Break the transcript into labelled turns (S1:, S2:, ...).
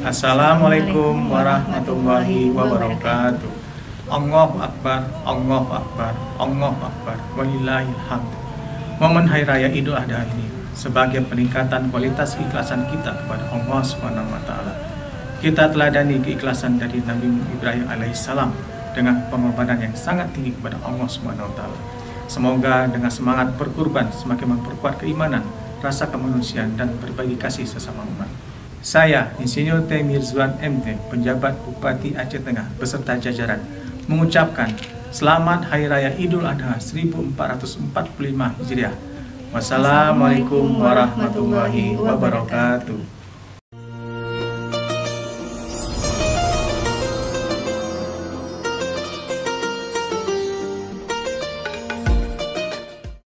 S1: Assalamualaikum warahmatullahi wabarakatuh. Allahu Akbar, Allahu Akbar, Allahu Akbar, walillahil hamd. Momen Hari Raya Idul Adha ini sebagai peningkatan kualitas keikhlasan kita kepada Allah Subhanahu wa taala. Kita teladani keikhlasan dari Nabi Ibrahim alaihissalam dengan pengorbanan yang sangat tinggi kepada Allah Subhanahu wa taala. Semoga dengan semangat berkurban semakin memperkuat keimanan, rasa kemanusiaan dan berbagi kasih sesama umat. Saya, Insinyur T. Mirzuan MT, penjabat Bupati Aceh Tengah beserta jajaran, mengucapkan Selamat Hari Raya Idul Adha 1445 Hijriah. Wassalamualaikum warahmatullahi wabarakatuh.